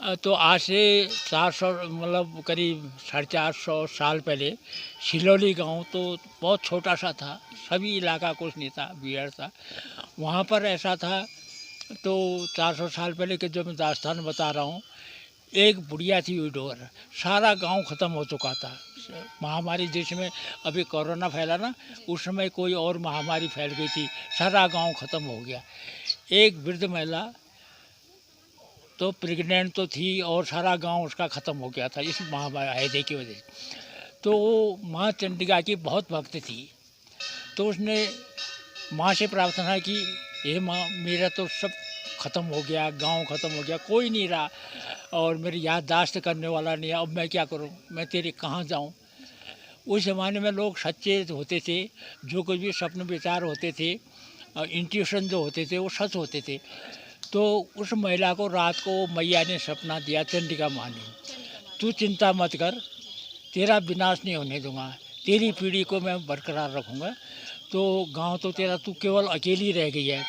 तो आज से 400 मतलब करीब 450 साल पहले सिलौली गांव तो बहुत छोटा सा था, सभी इलाका कुछ नहीं था, बिहार था। वहाँ पर ऐसा था, तो 400 साल पहले के जो मैं दास्तान बता रहा हूँ, एक बुढ़िया थी विडोर, सारा गांव ख़त्म हो चुका था। महामारी जिसमें अभी कोरोना फैला ना, उस समय कोई और महामारी फैल गई थी, सारा गांव ख़त्म हो गया। एक वृद्ध महिला तो प्रेग्नेंट तो थी और सारा गांव उसका ख़त्म हो गया था इस महामारी की वजह से। तो वो माँ चंडिका की बहुत भक्त थी। तो उसने माँ से प्रार्थना की, हे माँ, मेरा तो सब ख़त्म हो गया, गांव ख़त्म हो गया, कोई नहीं रहा और मेरी याददाश्त करने वाला नहीं है, अब मैं क्या करूं, मैं तेरे कहाँ जाऊं। उस ज़माने में लोग सच्चे होते थे, जो कुछ भी सपने विचार होते थे, इंट्यूशन जो होते थे वो सच होते थे। तो उस महिला को रात को मैया ने सपना दिया, चंडिका माँ ने, तू चिंता मत कर, तेरा विनाश नहीं होने दूंगा, तेरी पीढ़ी को मैं बरकरार रखूँगा। तो गांव तो तेरा, तू केवल अकेली रह गई है,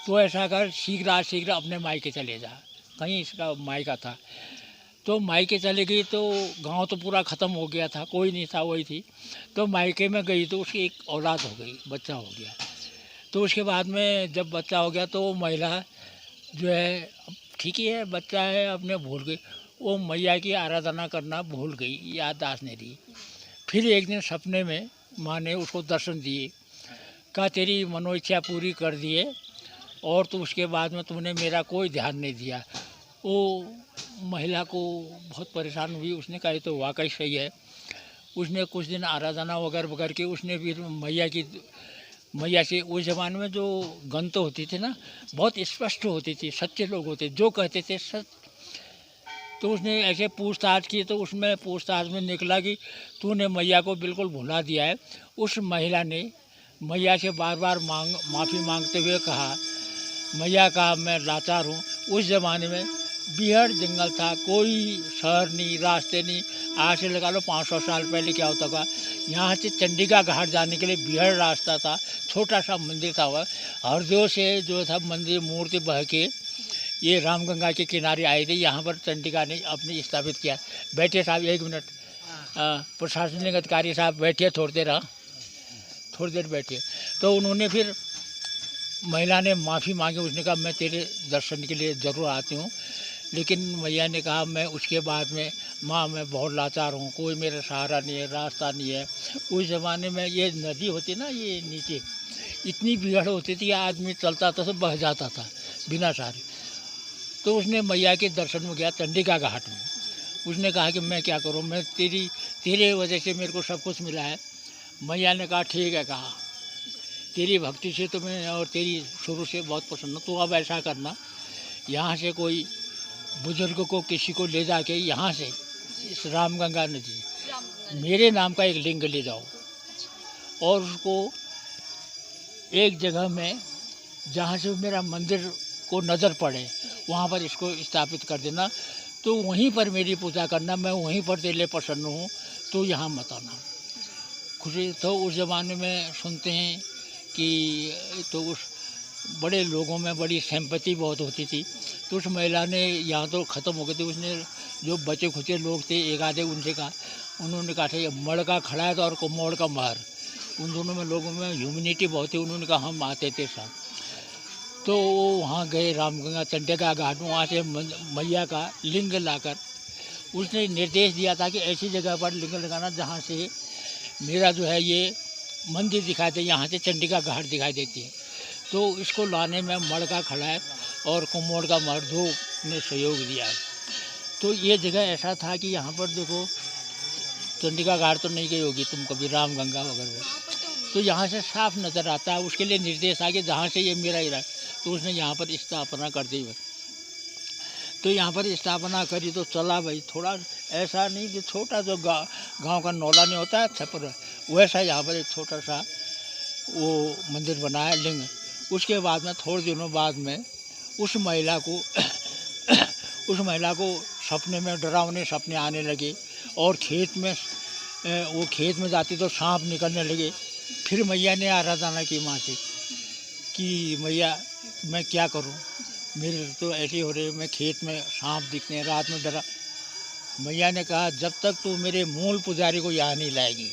तो ऐसा कर, शीघ्र अपने मायके चले जा। कहीं इसका मायका था, तो मायके चले गई तो गांव तो पूरा ख़त्म हो गया था, कोई नहीं था, वही थी। तो मायके में गई तो उसकी एक औलाद हो गई, बच्चा हो गया। तो उसके बाद में जब बच्चा हो गया तो वो महिला जो है, अब ठीक ही है, बच्चा है, अपने भूल गई, वो मैया की आराधना करना भूल गई, याददाश्त नहीं रही। फिर एक दिन सपने में माँ ने उसको दर्शन दिए, कहा तेरी मनोइच्छा पूरी कर दिए और तो उसके बाद में तुमने मेरा कोई ध्यान नहीं दिया। वो महिला को बहुत परेशान हुई, उसने कहा ये तो वाकई सही है। उसने कुछ दिन आराधना वगैरह वगैरह की, उसने फिर मैया से, उस ज़माने में जो गंत होती थी ना, बहुत स्पष्ट होती थी, सच्चे लोग होते, जो कहते थे सच। तो उसने ऐसे पूछताछ की, तो उसमें पूछताछ में निकला कि तूने मैया को बिल्कुल भुला दिया है। उस महिला ने मैया से बार बार माफ़ी मांगते हुए कहा, मैया का मैं लाचार हूँ। उस ज़माने में बीहड़ जंगल था, कोई शहर नहीं, रास्ते नहीं। आज से लगा लो 500 साल पहले क्या होता था, यहाँ से चंडिका घाट जाने के लिए बीहड़ रास्ता था, छोटा सा मंदिर था। वह हरदोई से जो था मंदिर मूर्ति बह के ये रामगंगा के किनारे आए थे, यहाँ पर चंडिका ने अपने स्थापित किया। बैठे साहब, एक मिनट, प्रशासनिक अधिकारी साहब बैठिए, थोड़ी देर बैठिए। तो उन्होंने फिर, महिला ने माफ़ी मांगी, उसने कहा मैं तेरे दर्शन के लिए ज़रूर आती हूँ। लेकिन मैया ने कहा, मैं उसके बाद में, माँ मैं बहुत लाचार हूँ, कोई मेरा सहारा नहीं है, रास्ता नहीं है। उस ज़माने में ये नदी होती ना, ये नीचे इतनी भीड़ होती थी, आदमी चलता था तो बह जाता था बिना सहारे। तो उसने मैया के दर्शन में गया चंडिका घाट में। उसने कहा कि मैं क्या करूँ, मैं तेरे वजह से मेरे को सब कुछ मिला है। मैया ने कहा ठीक है, कहा तेरी भक्ति से तो मैं और तेरी शुरू से बहुत पसंद हूँ, तो अब ऐसा करना, यहाँ से कोई बुजुर्ग को किसी को ले जाके यहाँ से इस रामगंगा नदी मेरे नाम का एक लिंग ले जाओ और उसको एक जगह में जहाँ से मेरा मंदिर को नज़र पड़े वहाँ पर इसको स्थापित कर देना। तो वहीं पर मेरी पूजा करना, मैं वहीं पर तेरे लिए प्रसन्न हूँ, तो यहाँ मत आना। खुशी तो उस ज़माने में सुनते हैं कि तो उस बड़े लोगों में बड़ी सिंपैथी बहुत होती थी। तो उस महिला ने, यहाँ तो ख़त्म हो गई थी, उसने जो बचे खुचे लोग थे एक आधे, उनसे कहा, उन्होंने कहा था ये मड़ का खड़ा है तो और को मोड़ का मार, उन दोनों में लोगों में ह्यूमिनिटी बहुत थी। उन्होंने कहा हम आते थे साथ। तो वो वहाँ गए रामगंगा चंडिका घाट में, वहाँ से मैया का लिंग लाकर उसने निर्देश दिया था कि ऐसी जगह पर लिंग लगाना जहाँ से मेरा जो है ये मंदिर दिखाई दे, यहाँ से चंडिका घाट दिखाई देती है। तो इसको लाने में मड़ का खड़ा है और कुम्मोड़ का मर्दों ने सहयोग दिया है। तो ये जगह ऐसा था कि यहाँ पर देखो, चंडिका घाट तो नहीं गई होगी तुम कभी, रामगंगा वगैरह, तो यहाँ से साफ नज़र आता है। उसके लिए निर्देश आ गया जहाँ से ये मेरा इलाका, तो उसने यहाँ पर स्थापना कर दी। तो यहाँ पर स्थापना करी तो चला भाई, थोड़ा ऐसा नहीं कि छोटा जो गांव का नौला नहीं होता है छपर, वैसा यहाँ पर एक छोटा सा वो मंदिर बनाया लिंग। उसके बाद में थोड़े दिनों बाद में उस महिला को सपने में डरावने सपने आने लगे और वो खेत में जाती तो सांप निकलने लगे। फिर मैया ने आराधना की माँ से कि मैया मैं क्या करूं, मेरे तो ऐसे हो रहे, मैं खेत में सांप दिखते हैं, रात में डरा। मैया ने कहा जब तक तू मेरे मूल पुजारी को यहाँ नहीं लाएगी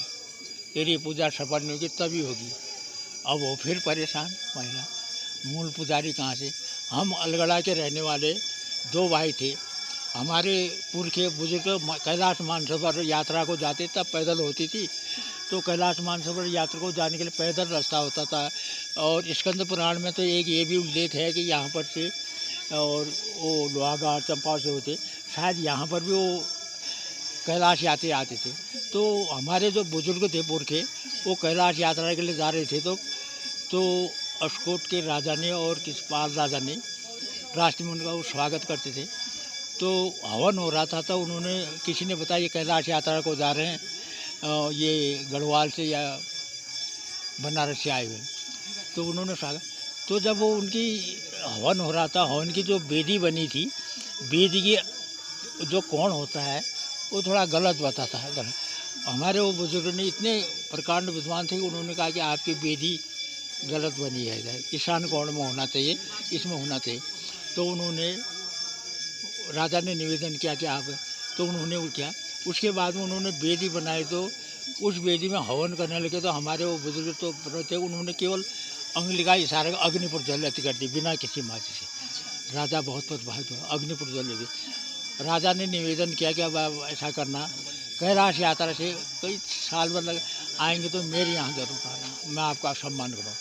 तेरी पूजा सफल नहीं होगी, तभी होगी। अब वो फिर परेशान महिला, मूल पुजारी कहाँ से। हम अलगड़ा के रहने वाले 2 भाई थे। हमारे पुरखे बुजुर्ग कैलाश मानसरोवर यात्रा को जाते, तब पैदल होती थी, तो कैलाश मानसरोवर यात्रा को जाने के लिए पैदल रास्ता होता था। और स्कंद पुराण में तो एक ये भी उल्लेख है कि यहाँ पर से और वो लोहागाड़ चंपा से होते, शायद यहाँ पर भी वो कैलाश यात्री आते थे। तो हमारे जो बुजुर्ग थे पुरखे, वो कैलाश यात्रा के लिए जा रहे थे, तो अस्कोट के राजा ने और किसपाल राजा ने रास्ते में उनका वो स्वागत करते थे। तो हवन हो रहा था, तो उन्होंने किसी ने बताया ये कैलाश यात्रा को जा रहे हैं, ये गढ़वाल से या बनारस से आए हुए। तो उन्होंने स्वागत, तो जब वो उनकी हवन हो रहा था, हवन की जो वेदी बनी थी, वेदी की जो कोण होता है वो थोड़ा गलत बताता है, गलत। हमारे वो बुजुर्ग ने इतने प्रकांड विद्वान थे कि उन्होंने कहा कि आपकी वेदी गलत बनी है, ईशान कोण में होना चाहिए, इसमें होना चाहिए। तो उन्होंने, राजा ने निवेदन किया कि आप, तो उन्होंने वो किया। उसके बाद में उन्होंने वेदी बनाई, तो उस वेदी में हवन करने लगे। तो हमारे वो बुजुर्ग तो थे, उन्होंने केवल अंगुली का इशारा अग्नि पर जल कर दी बिना किसी माची से। राजा बहुत प्रभावित हुआ, अग्नि पर जल लगे। राजा ने निवेदन किया कि अब ऐसा करना, कैलाश यात्रा से कई साल भर लग आएंगे तो मेरे यहाँ जरूर आना, मैं आपका सम्मान करूँ।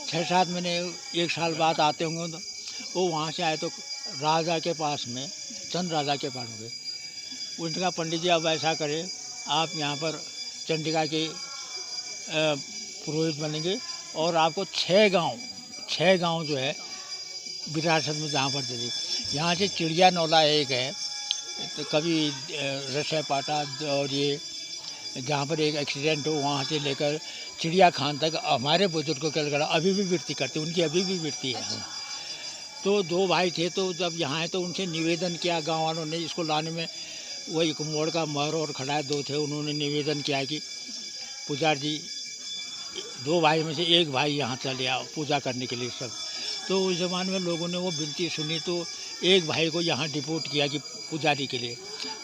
6-7 महीने 1 साल बाद आते होंगे, तो वो वहाँ से आए तो राजा के पास में, चंद राजा के पास में उनका कहा पंडित जी अब ऐसा करें, आप यहाँ पर चंडिका के पुरोहित बनेंगे और आपको 6 गांव जो है विरासत में जहाँ पर दे दी। यहाँ से चिड़िया नौला एक है, तो कभी रसै पाटा और ये जहाँ पर एक एक्सीडेंट हो वहाँ से लेकर चिड़िया खान तक हमारे बुजुर्गों के लगड़ा अभी भी वृत्ति करते, उनकी अभी भी वृत्ति है। तो 2 भाई थे, तो जब यहाँ आए तो उनसे निवेदन किया गांव वालों ने, इसको लाने में वही कुमोड़ का महर और खड़ा 2 थे, उन्होंने निवेदन किया कि पुजारी जी 2 भाई में से एक भाई यहाँ चले आओ पूजा करने के लिए सब। तो उस ज़माने में लोगों ने वो विनती सुनी, तो एक भाई को यहाँ डिपोट किया कि पुजारी के लिए।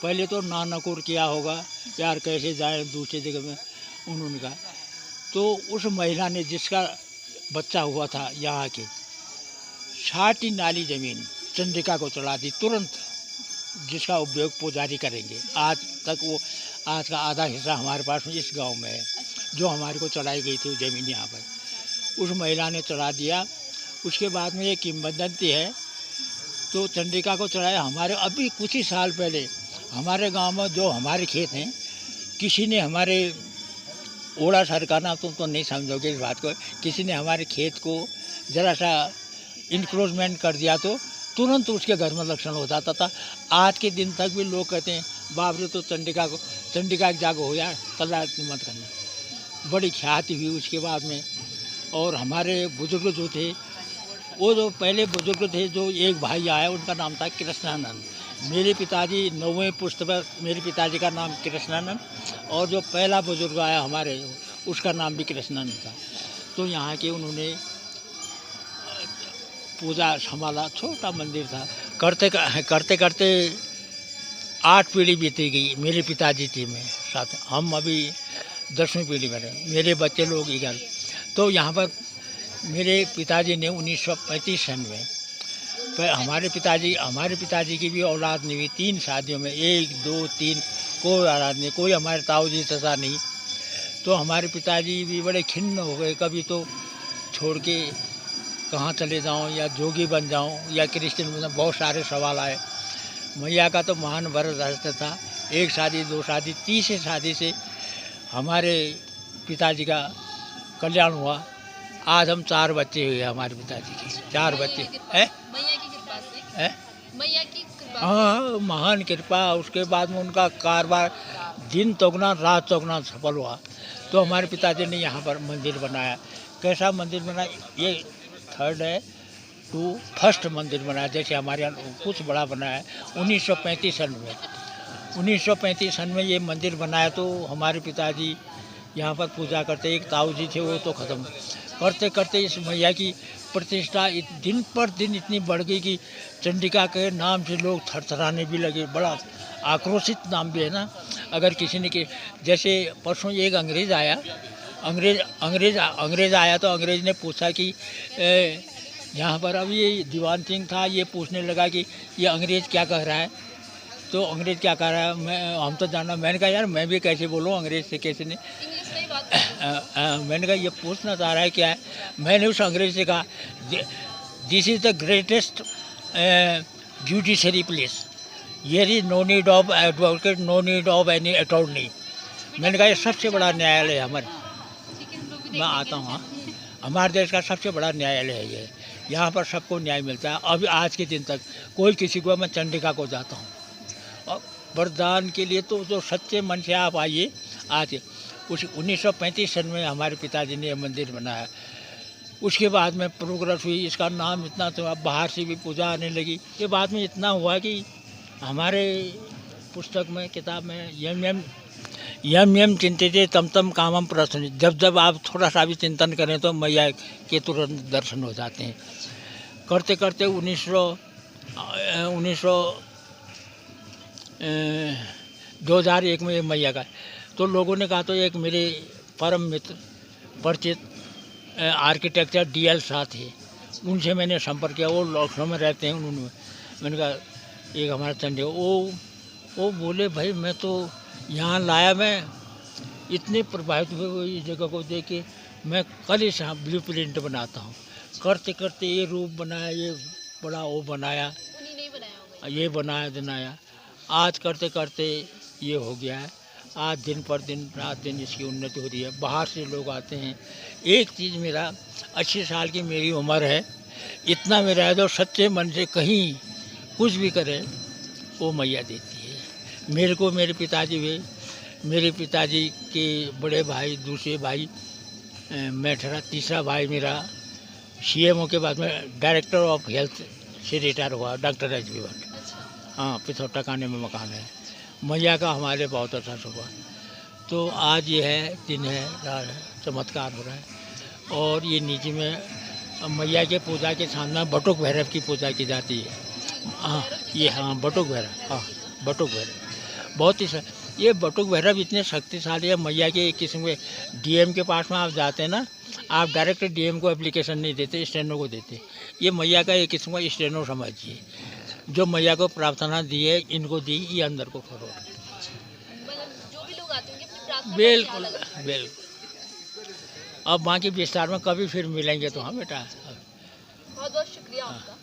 पहले तो नानकुर किया होगा, यार कैसे जाए दूसरी जगह में, उन्होंने कहा। तो उस महिला ने जिसका बच्चा हुआ था यहाँ के 60 नाली ज़मीन चंडिका को चढ़ा दी तुरंत, जिसका उपयोग पुजारी करेंगे। आज तक वो, आज का आधा हिस्सा हमारे पास में इस गांव में है, जो हमारे को चढ़ाई गई थी वो ज़मीन यहाँ पर, उस महिला ने चढ़ा दिया। उसके बाद में ये किंवदंती है, तो चंडिका को चढ़ाया। हमारे अभी कुछ ही साल पहले हमारे गांव में जो हमारे खेत हैं, किसी ने हमारे ओड़ा सरकाना, तुम तो नहीं समझोगे इस बात को, किसी ने हमारे खेत को ज़रा सा इंक्रोचमेंट कर दिया तो तुरंत उसके घर में लक्षण हो जाता था। आज के दिन तक भी लोग कहते हैं बाप रे, तो चंडिका की जागो हो यार, कल्ला मत करना। बड़ी ख्याति हुई उसके बाद में। और हमारे बुजुर्ग जो थे, वो जो पहले बुजुर्ग थे, जो एक भाई आया उनका नाम था कृष्णानंद। मेरे पिताजी 9वें पुस्त पर मेरे पिताजी का नाम कृष्णानंद, और जो पहला बुजुर्ग आया हमारे उसका नाम भी कृष्णानंद था। तो यहाँ के उन्होंने पूजा संभाला, छोटा मंदिर था। करते करते 8 पीढ़ी बीती गई मेरे पिताजी थी में साथ, हम अभी 10वीं पीढ़ी में रहे, मेरे बच्चे लोग इधर। तो यहाँ पर मेरे पिताजी ने 1935 सन में, पर हमारे पिताजी की भी औलाद नहीं हुई। 3 शादियों में 1, 2, 3 कोई औलाद नहीं, कोई हमारे ताऊ जी तथा नहीं। तो हमारे पिताजी भी बड़े खिन्न हो गए, कभी तो छोड़ के कहाँ चले जाऊँ, या जोगी बन जाऊँ, या क्रिश्चियन बन जाऊँ, बहुत सारे सवाल आए। मैया का तो महान व्रत रहता था, 1 शादी 2 शादी 30 शादी से हमारे पिताजी का कल्याण हुआ। आज हम 4 बच्चे हुए हमारे पिताजी के, 4 बच्चे हैं। मैया की कृपा, हाँ, महान कृपा। उसके बाद में उनका कारोबार दिन दोगुना रात चौगुना सफल हुआ। तो हमारे पिताजी ने यहाँ पर मंदिर बनाया। कैसा मंदिर बनाया, ये 3rd है, 1st मंदिर बनाया। जैसे हमारे यहाँ कुछ बड़ा बनाया है 1935 सन में। 1935 सन में ये मंदिर बनाया, तो हमारे पिताजी यहाँ पर पूजा करते। एक ताऊ जी थे, वो तो ख़त्म। करते करते इस मैया की प्रतिष्ठा दिन पर दिन इतनी बढ़ गई कि चंडिका के नाम से लोग थरथराने भी लगे। बड़ा आक्रोशित नाम भी है ना। अगर किसी ने कि जैसे परसों एक अंग्रेज़ आया, अंग्रेज़ आया तो अंग्रेज़ ने पूछा कि यहाँ पर अब ये दीवान सिंह था, ये पूछने लगा कि ये अंग्रेज़ क्या कह रहा है। तो अंग्रेज़ क्या कह रहा है हम तो जानना। मैंने कहा यार मैं भी कैसे बोलूँ अंग्रेज़ से, कैसे नहीं। मैंने कहा ये पूछना चाह रहा है क्या है। मैंने उस अंग्रेज़ से कहा this is the greatest judiciary place, here is no need of advocate, no need of any attorney. मैंने कहा ये सबसे बड़ा न्यायालय है हमारे। मैं आता हूँ, हाँ, हमारे देश का सबसे बड़ा न्यायालय है ये। यहाँ पर सबको न्याय मिलता है। अभी आज के दिन तक कोई किसी को, मैं चंडिका को जाता हूँ और वरदान के लिए तो जो सच्चे मन से आप आइए। आज उस 1935 सन में हमारे पिताजी ने यह मंदिर बनाया। उसके बाद में प्रोग्रेस हुई, इसका नाम इतना तो अब बाहर से भी पूजा आने लगी। ये बाद में इतना हुआ कि हमारे पुस्तक में, किताब में यम यम चिंतिते तम तम कामम प्रसन्न, जब जब आप थोड़ा सा भी चिंतन करें तो मैया के तुरंत दर्शन हो जाते हैं। करते करते 2001 में मैया का तो लोगों ने कहा, तो एक मेरे परम मित्र परिचित आर्किटेक्चर DL शाह थे, उनसे मैंने संपर्क किया। वो लखनऊ में रहते हैं। उन्होंने मैंने कहा एक हमारा चंडी, वो बोले भाई मैं तो यहाँ लाया, मैं इतने प्रभावित हुए इस जगह को देख के, मैं कल ही ब्लू प्रिंट बनाता हूँ। करते करते ये रूप बनाया, ये बड़ा वो बनाया, ये बनाया। आज करते करते ये हो गया है। आज दिन पर दिन, रात दिन इसकी उन्नति हो रही है। बाहर से लोग आते हैं। एक चीज़, मेरा 80 साल की मेरी उम्र है, इतना मेरा है जो सच्चे मन से कहीं कुछ भी करे वो मैया देती है। मेरे को मेरे पिताजी हुए, मेरे पिताजी के बड़े भाई, दूसरे भाई मैं ठहरा, तीसरा भाई मेरा CMO के बाद में डायरेक्टर ऑफ हेल्थ से रिटायर हुआ, डॉक्टर एच.बी. भट्ट। हाँ, पिथौर टकाने में मकान है। मैया का हमारे बहुत अच्छा सुबह। तो आज ये है, दिन है, रात है, चमत्कार हो रहा है। और ये नीचे में मैया के पूजा के सामने बटुक भैरव की पूजा की जाती है। हाँ, ये हाँ बटुक भैरव, हाँ बटुक भैरव बहुत ही ये बटुक भैरव इतने शक्तिशाली है। मैया के एक किस्म के DM के पास में आप जाते हैं ना, आप डायरेक्ट DM को एप्लीकेशन नहीं देते, स्टेनो को देते। ये मैया का एक किस्म का स्टेनो समझिए। जो मैया को प्रार्थना दी है, इनको दी, ये अंदर को फरोट। जो भी लोग आते होंगे अपनी प्रार्थना बिल्कुल बिल्कुल। अब बाकी विस्तार में कभी फिर मिलेंगे तो। हाँ बेटा, बहुत बहुत शुक्रिया आपका।